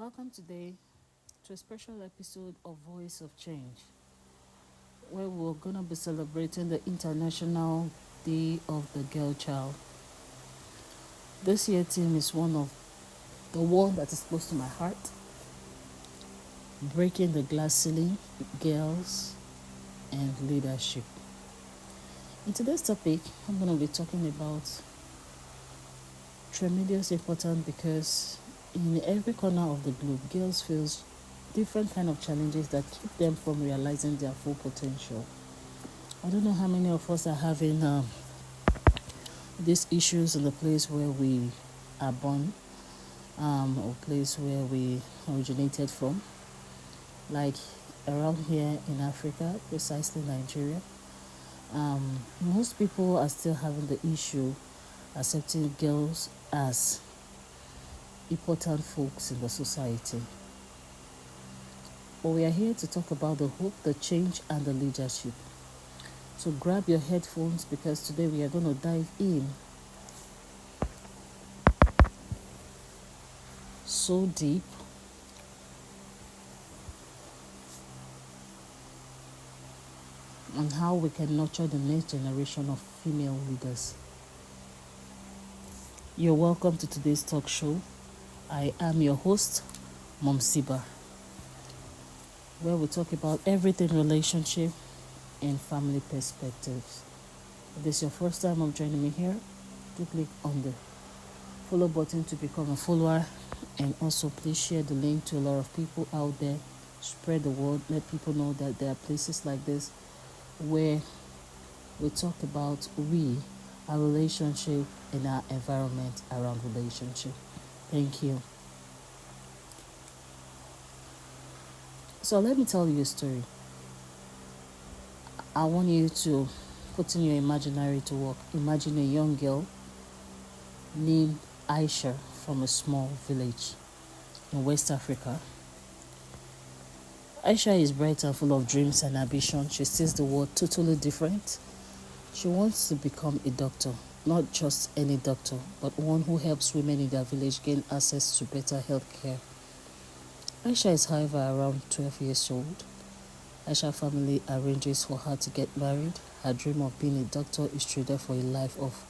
Welcome today to a special episode of Voice of Change, where we're going to be celebrating the International Day of the Girl Child. This year theme is one that is close to my heart: breaking the glass ceiling, girls, and leadership. In today's topic, I'm going to be talking about tremendous importance because in every corner of the globe, girls face different kind of challenges that keep them from realizing their full potential. I don't know how many of us are having these issues in the place where we are born, or place where we originated from, like around here in Africa, precisely Nigeria. Most people are still having the issue accepting girls as important folks in the society. But we are here to talk about the hope, the change, and the leadership. So grab your headphones because today we are going to dive in so deep on how we can nurture the next generation of female leaders. You're welcome to today's talk show. I am your host, Mom Siba, where we talk about everything relationship and family perspectives. If this is your first time of joining me here, do click on the follow button to become a follower, and also please share the link to a lot of people out there. Spread the word, let people know that there are places like this where we talk about our relationship and our environment around relationship. Thank you. So let me tell you a story. I want you to put in your imaginary to work. Imagine a young girl named Aisha from a small village in West Africa. Aisha is bright and full of dreams and ambition. She sees the world totally different. She wants to become a doctor, not just any doctor, but one who helps women in their village gain access to better health care. Aisha is, however, around 12 years old. Aisha's family arranges for her to get married. Her dream of being a doctor is traded for a life of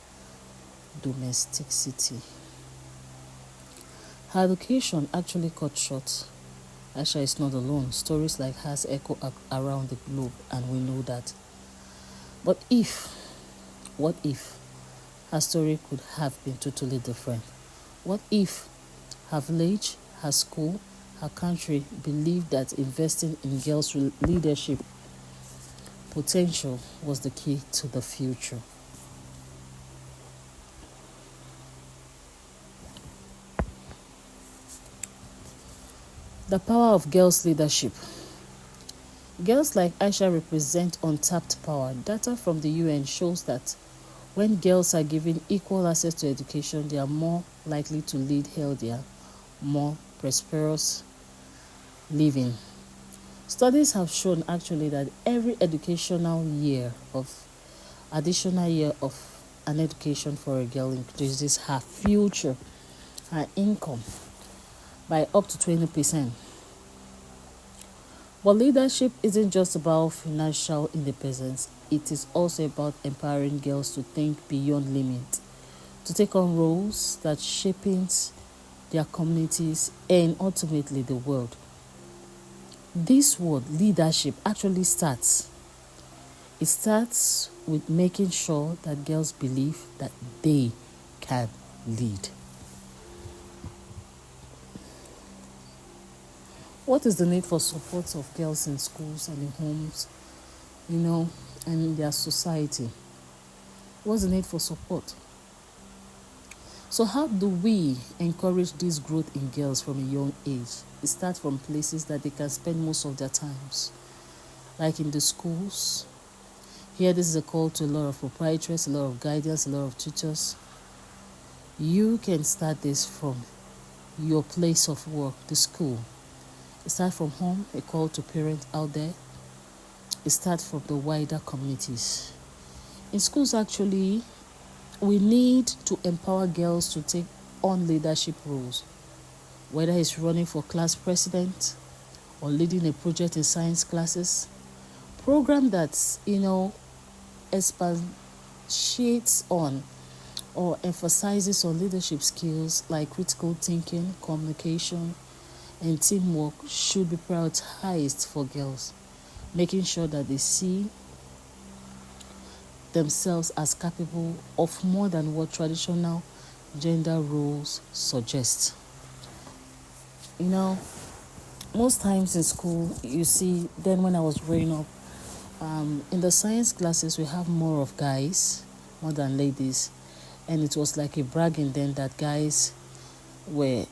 domesticity. Her education actually cut short. Aisha is not alone. Stories like hers echo around the globe, and we know that. But what if her story could have been totally different? What if her village, her school, her country believed that investing in girls' leadership potential was the key to the future? The power of girls' leadership. Girls like Aisha represent untapped power. Data from the UN shows that when girls are given equal access to education, they are more likely to lead healthier, more prosperous living. Studies have shown actually that every additional year of an education for a girl increases her future, her income by up to 20%. But leadership isn't just about financial independence. It is also about empowering girls to think beyond limits, to take on roles that shaping their communities and ultimately the world. This word leadership actually starts. It starts with making sure that girls believe that they can lead. What is the need for support of girls in schools and in homes, and in their society? What's the need for support? So how do we encourage this growth in girls from a young age? It starts from places that they can spend most of their times, like in the schools. Here, this is a call to a lot of proprietors, a lot of guidance, a lot of tutors. You can start this from your place of work, the school. It starts from home, a call to parents out there. It starts from the wider communities. In schools, actually, we need to empower girls to take on leadership roles. whether it's running for class president or leading a project in science classes. Program that, expatiates on or emphasizes on leadership skills like critical thinking, communication, and teamwork should be prioritized for girls, making sure that they see themselves as capable of more than what traditional gender roles suggest. Most times in school, you see, then when I was growing up, in the science classes, we have more of guys more than ladies. And it was like a bragging then that guys were,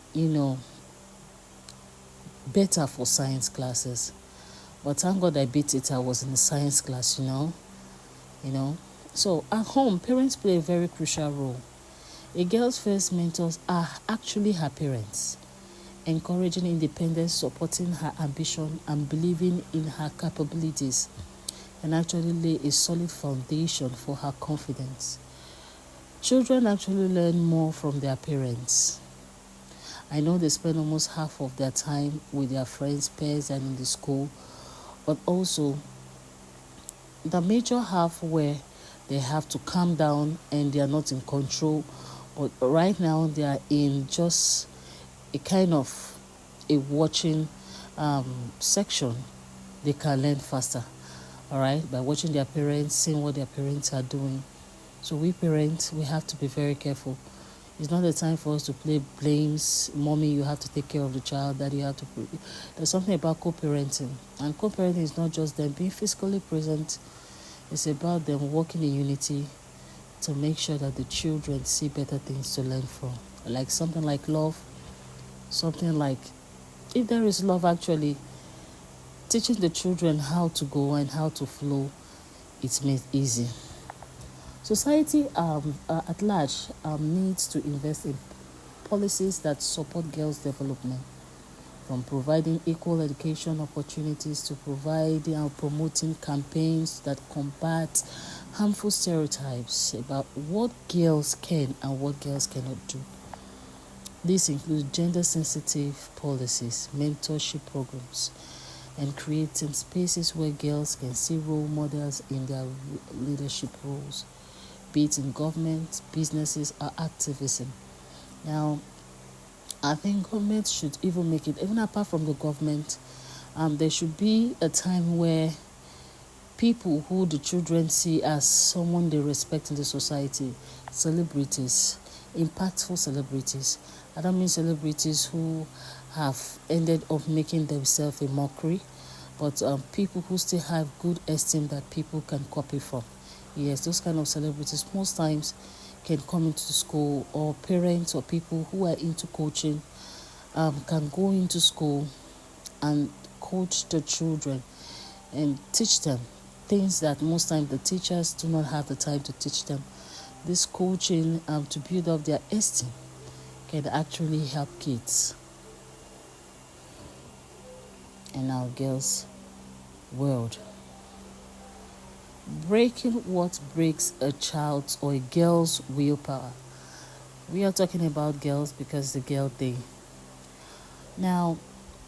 better for science classes. But thank God I beat it. I was in the science class, So at home, parents play a very crucial role. A girl's first mentors are actually her parents, encouraging independence, supporting her ambition, and believing in her capabilities, and actually lay a solid foundation for her confidence. Children actually learn more from their parents. I know they spend almost half of their time with their friends, peers, and in the school, but also the major half where they have to calm down and they are not in control. But right now they are in just a kind of a watching section. They can learn faster, all right, by watching their parents, seeing what their parents are doing. So we parents, we have to be very careful. It's not the time for us to play blames. Mommy, you have to take care of the child. Daddy, you have to. There's something about co-parenting. And co-parenting is not just them being physically present. It's about them working in unity to make sure that the children see better things to learn from. Like something like love. Something like, if there is love actually, teaching the children how to go and how to flow, it's made easy. Society at large needs to invest in policies that support girls' development, from providing equal education opportunities to providing and promoting campaigns that combat harmful stereotypes about what girls can and what girls cannot do. This includes gender-sensitive policies, mentorship programs, and creating spaces where girls can see role models in their leadership roles, be it in government, businesses, or activism. Now, I think government should even make it, even apart from the government, there should be a time where people who the children see as someone they respect in the society, celebrities, impactful celebrities. I don't mean celebrities who have ended up making themselves a mockery, but people who still have good esteem that people can copy from. Yes, those kind of celebrities most times can come into the school, or parents or people who are into coaching can go into school and coach the children and teach them things that most times the teachers do not have the time to teach them. This coaching to build up their esteem can actually help kids in our girls' world. Breaking what breaks a child's or a girl's willpower. We are talking about girls because the girl thing. Now,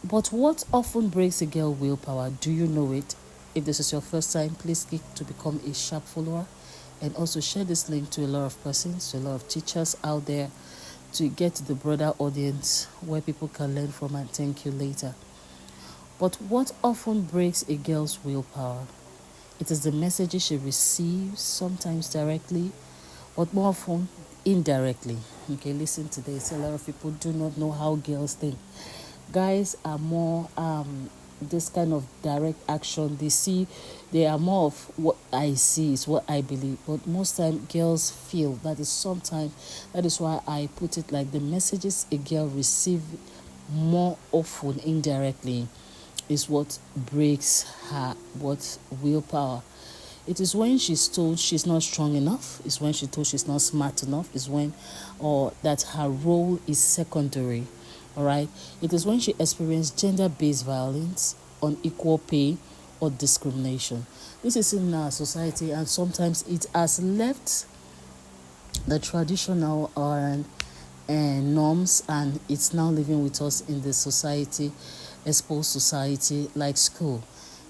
but what often breaks a girl willpower? Do you know it? If this is your first time, please click to become a sharp follower, and also share this link to a lot of persons, to a lot of teachers out there, to get to the broader audience where people can learn from and thank you later. But what often breaks a girl's willpower? It is the messages she receives, sometimes directly, but more often indirectly. Okay, listen to this. A lot of people do not know how girls think. Guys are more this kind of direct action. They are more of what I see is what I believe. But most time girls feel that is why I put it like the messages a girl receives more often indirectly is what breaks her willpower. It is when she's told she's not strong enough, it's when she's told she's not smart enough, it's when or that her role is secondary. All right. It is when she experiences gender-based violence, unequal pay, or discrimination. This is in our society, and sometimes it has left the traditional and norms, and it's now living with us in the society, exposed society like school.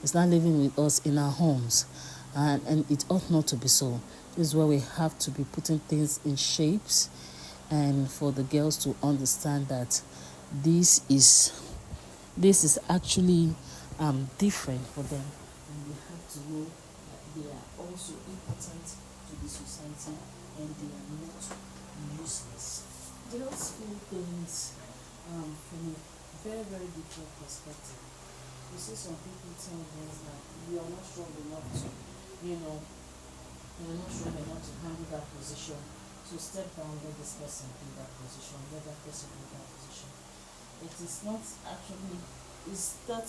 It's not living with us in our homes, and it ought not to be so. This is where we have to be putting things in shapes, and for the girls to understand that this is actually different for them, and they have to know that they are also important to the society and they are not useless. Girls feel things from a very, very different perspective. You see some people tell girls that you are not strong enough to, you know, you're not strong enough to handle that position. So step down, let this person be that position, let that person be that position. It is not actually, that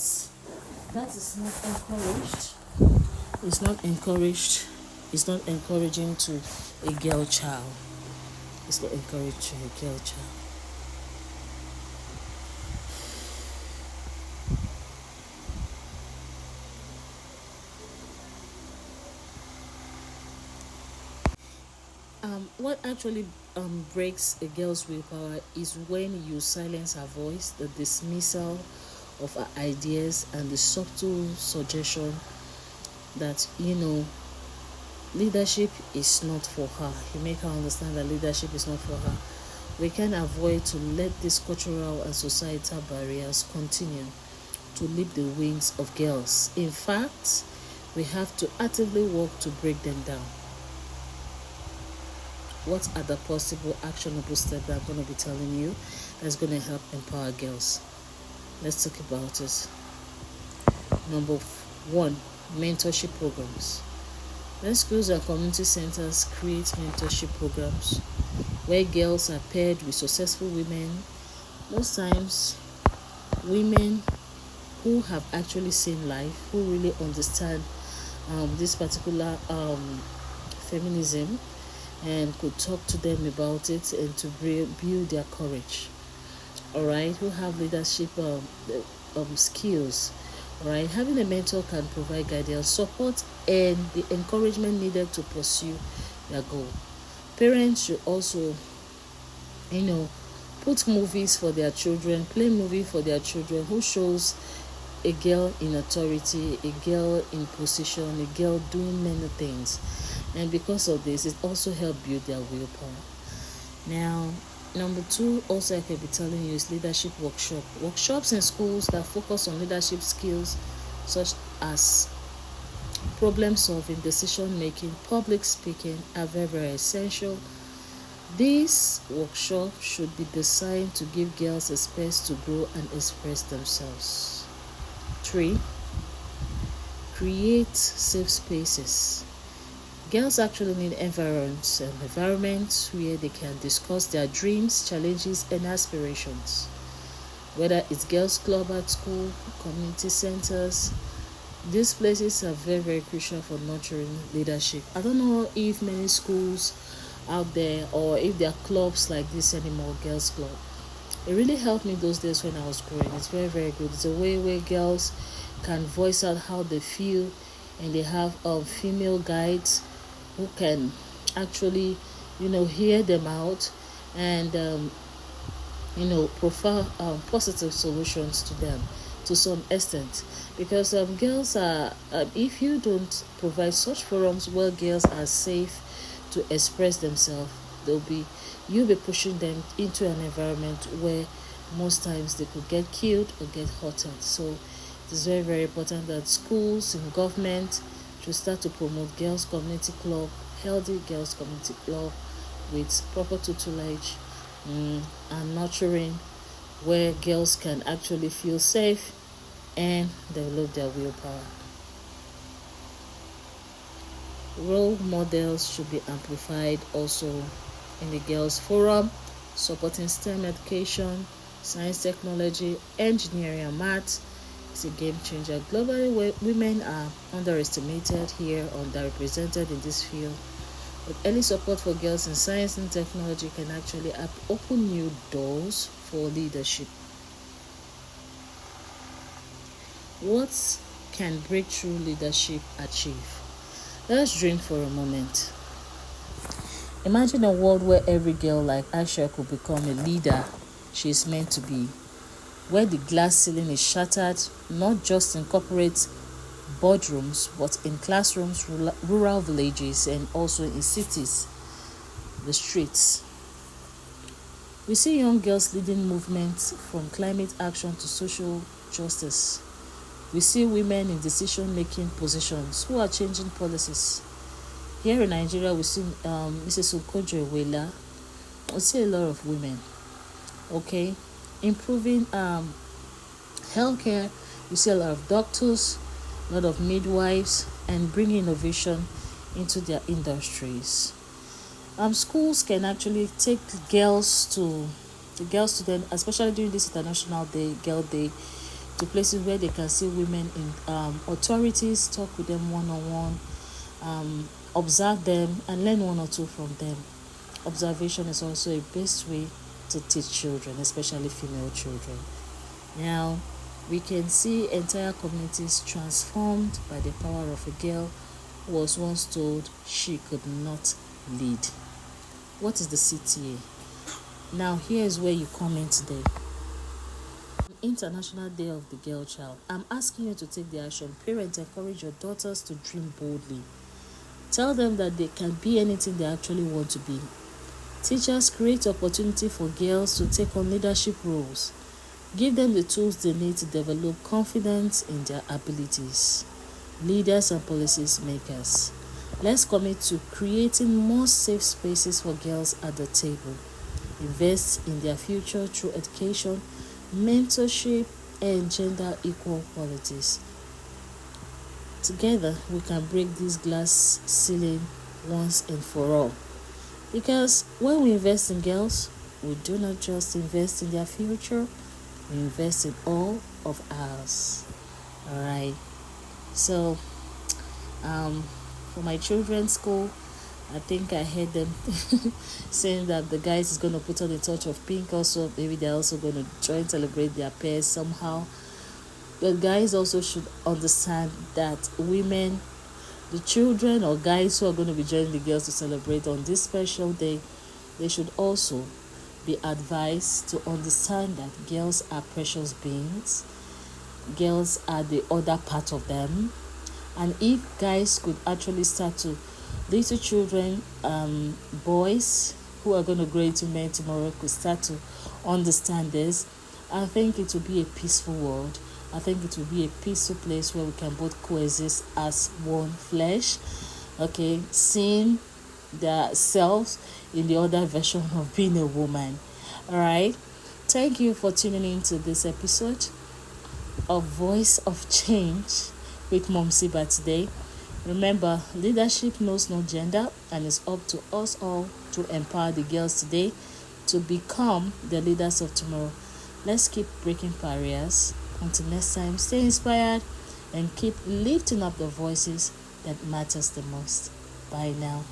is not encouraged. It's not encouraged. It's not encouraging to a girl child. It's not encouraged to a girl child. What actually breaks a girl's willpower is when you silence her voice, the dismissal of her ideas, and the subtle suggestion that, leadership is not for her. You make her understand that leadership is not for her. We can avoid to let these cultural and societal barriers continue to leap the wings of girls. In fact, we have to actively work to break them down. What are the possible actionable steps that I'm going to be telling you that's going to help empower girls? Let's talk about it. Number 1, mentorship programs. When schools and community centers create mentorship programs where girls are paired with successful women, most times women who have actually seen life, who really understand this particular feminism, and could talk to them about it and to build their courage. All right, who have leadership skills. All right, having a mentor can provide guidance, support, and the encouragement needed to pursue their goal. Parents should also, put movies for their children, play movie for their children who shows a girl in authority, a girl in position, a girl doing many things. And because of this, it also helps build their willpower. Now, number 2, also I can be telling you, is leadership workshop. Workshops in schools that focus on leadership skills such as problem solving, decision making, public speaking are very, very essential. These workshops should be designed to give girls a space to grow and express themselves. 3, create safe spaces. Girls actually need environments where they can discuss their dreams, challenges, and aspirations. Whether it's girls' club at school, community centers, these places are very, very crucial for nurturing leadership. I don't know if many schools out there or if there are clubs like this anymore, girls' club. It really helped me those days when I was growing. It's very, very good. It's a way where girls can voice out how they feel, and they have female guides who can actually, hear them out and, provide positive solutions to them to some extent. Because girls are, if you don't provide such forums where girls are safe to express themselves, you'll be pushing them into an environment where most times they could get killed or get hurted. So it is very, very important that schools and government should start to promote girls' community club, healthy girls' community club with proper tutelage and nurturing, where girls can actually feel safe and develop their willpower. Role models should be amplified also in the girls' forum, supporting STEM education, science, technology, engineering, and math. It's a game changer. Globally, women are underestimated here, underrepresented in this field. But early support for girls in science and technology can actually open new doors for leadership. What can breakthrough leadership achieve? Let's dream for a moment. Imagine a world where every girl like Aisha could become a leader she is meant to be, where the glass ceiling is shattered not just in corporate boardrooms but in classrooms, rural villages, and also in cities, the streets. We see young girls leading movements from climate action to social justice. We see women in decision-making positions who are changing policies. Here in Nigeria, we see Mrs. Okojo Iweala. We see a lot of women, okay, improving healthcare. We see a lot of doctors, a lot of midwives, and bringing innovation into their industries. Schools can actually take girls to the girls to them, especially during this International Day, Girl Day, to places where they can see women in authorities, talk with them one on one, observe them, and learn one or two from them. Observation is also a best way to teach children, especially female children. Now, we can see entire communities transformed by the power of a girl who was once told she could not lead. What is the CTA? Now, here is where you come in today. International Day of the Girl Child. I'm asking you to take the action. Parents, encourage your daughters to dream boldly. Tell them that they can be anything they actually want to be. Teachers, create opportunity for girls to take on leadership roles. Give them the tools they need to develop confidence in their abilities. Leaders and policies makers, let's commit to creating more safe spaces for girls at the table. Invest in their future through education, mentorship, and gender equal qualities. Together, we can break this glass ceiling once and for all. Because when we invest in girls, we do not just invest in their future, we invest in all of ours. Alright. So, for my children's school, I think I heard them saying that the guys is going to put on a touch of pink also. Maybe they're also going to try and celebrate their pairs somehow. But guys also should understand that women, the children or guys who are going to be joining the girls to celebrate on this special day, they should also be advised to understand that girls are precious beings. Girls are the other part of them. And if guys could actually start to, little children, boys who are going to grow into men tomorrow could start to understand this, I think it will be a peaceful world. I think it will be a peaceful place where we can both coexist as one flesh, okay, seeing their selves in the other version of being a woman. All right. Thank you for tuning in to this episode of Voice of Change with Mom Siba today. Remember, leadership knows no gender, and it's up to us all to empower the girls today to become the leaders of tomorrow. Let's keep breaking barriers. Until next time, stay inspired and keep lifting up the voices that matters the most. Bye now.